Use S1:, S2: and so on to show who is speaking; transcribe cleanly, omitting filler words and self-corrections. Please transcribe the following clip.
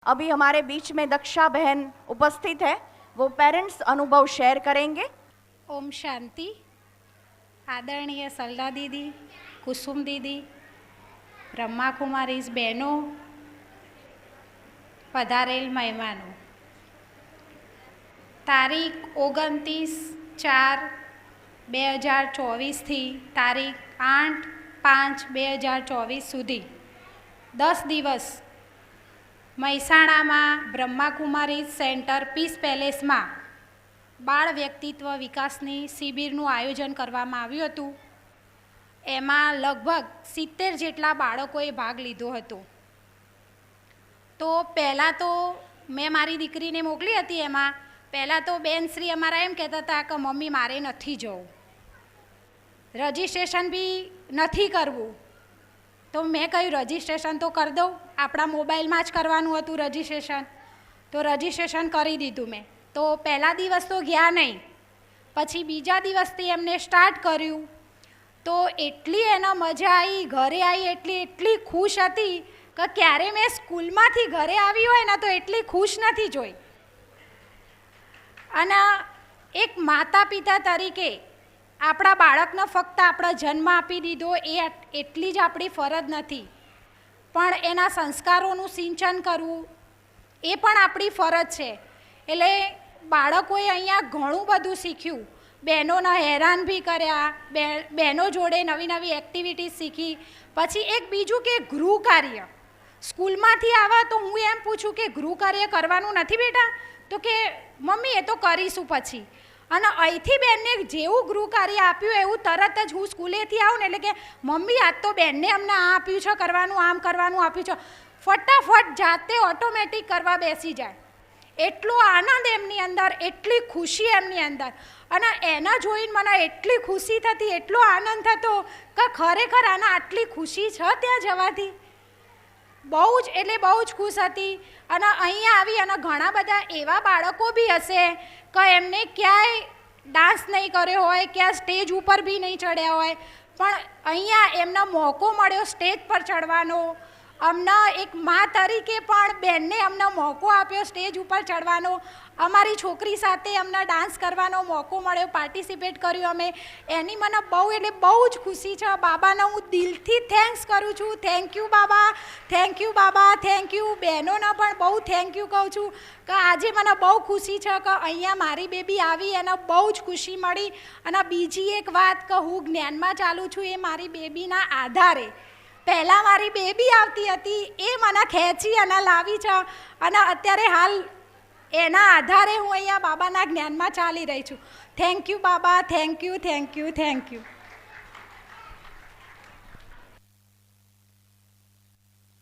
S1: अभी हमारे बीच में दक्षा बहन उपस्थित है, वो पेरेंट्स अनुभव शेयर करेंगे।
S2: ओम शांति। आदरणीय सलदा दीदी, कुसुम दीदी, ब्रह्मा कुमारीज बहनों, पधारेल મહેમાનો, તારીખ 29/4/2024 થી તારીખ 8/5/2024 સુધી 10 દિવસ મહેસાણામાં બ્રહ્માકુમારી સેન્ટર પીસ પેલેસમાં બાળ વ્યક્તિત્વ વિકાસની શિબિરનું આયોજન કરવામાં આવ્યું હતું। એમાં લગભગ 70 જેટલા બાળકોએ ભાગ લીધો હતો। તો પહેલાં તો મેં મારી દીકરીને મોકલી હતી। એમાં પહેલાં તો બેનશ્રી અમારા એમ કહેતા હતા કે મમ્મી મારે નથી જવું, રજિસ્ટ્રેશન બી નથી કરવું। તો મેં કહ્યું રજિસ્ટ્રેશન તો કરી દઉં, આપણા મોબાઈલમાં જ કરવાનું હતું રજિસ્ટ્રેશન। તો રજિસ્ટ્રેશન કરી દીધું મેં। તો પહેલા દિવસ તો ગયા નહીં, પછી બીજા દિવસથી એમને સ્ટાર્ટ કર્યું। તો એટલી એને મજા આવી, ઘરે આવી એટલી ખુશ હતી કે ક્યારે મેં સ્કૂલમાંથી ઘરે આવી હોય ને તો એટલી ખુશ નથી જોઈ। અને એક માતા પિતા તરીકે આપણા બાળકને ફક્ત આપણા જન્મ આપી દીધો એ એટલી જ આપણી ફરજ નથી, પણ એના સંસ્કારોનું સિંચન કરવું એ પણ આપણી ફરજ છે। એટલે બાળકોએ અહીંયા ઘણું બધું શીખ્યું, બહેનોને હેરાન બી કર્યા, બહેનો જોડે નવી નવી એક્ટિવિટીઝ શીખી। પછી એક બીજું કે ગૃહ કાર્ય સ્કૂલમાંથી આવે તો હું એમ પૂછું કે ગૃહ કાર્ય કરવાનું નથી બેટા? તો કે મમ્મી એ તો કરીશું પછી। અને અહીંથી બેનને જેવું ગૃહ કાર્ય આપ્યું એવું તરત જ હું સ્કૂલેથી આવું ને એટલે કે મમ્મી આજ તો બેનને અમને આ આપ્યું છે કરવાનું, આમ કરવાનું આપ્યું છે, ફટાફટ જાતે ઓટોમેટિક કરવા બેસી જાય। એટલો આનંદ એમની અંદર, એટલી ખુશી એમની અંદર, અને એના જોઈને મને એટલી ખુશી થતી, એટલો આનંદ થતો કે ખરેખર આના આટલી ખુશી છે ત્યાં જવાથી। બહુ જ એટલે બહુ જ ખુશ હતી। અને અહીંયા આવી અને ઘણા બધા એવા બાળકો બી હશે કે એમને ક્યાંય ડાન્સ નહીં કર્યો હોય, ક્યાં સ્ટેજ ઉપર બી નહીં ચડ્યા હોય, પણ અહીંયા એમને મોકો મળ્યો સ્ટેજ પર ચડવાનો। અમને એક મા તરીકે પણ બેનને અમને મોકો આપ્યો સ્ટેજ ઉપર ચડવાનો, અમારી છોકરી સાથે અમને ડાન્સ કરવાનો મોકો મળ્યો, પાર્ટિસિપેટ કર્યું અમે। એની મને બહુ એટલે બહુ જ ખુશી છે। બાબાને હું દિલથી થેન્ક્સ કરું છું। Thank you Baba, thank you Baba, thank you. બહેનોને પણ બહુ થેન્ક યુ કહું છું કે આજે મને બહુ ખુશી છે કે અહીંયા મારી બેબી આવી, એને બહુ જ ખુશી મળી। અને બીજી એક વાત કે હું જ્ઞાનમાં ચાલું છું એ મારી બેબીના આધારે। પહેલાં મારી બેબી આવતી હતી એ મને ખેંચી અને લાવી છે, અને અત્યારે હાલ એના આધારે હું અહીંયા બાબાના જ્ઞાનમાં ચાલી રહી છું। Thank you Baba, thank you, thank you, thank you.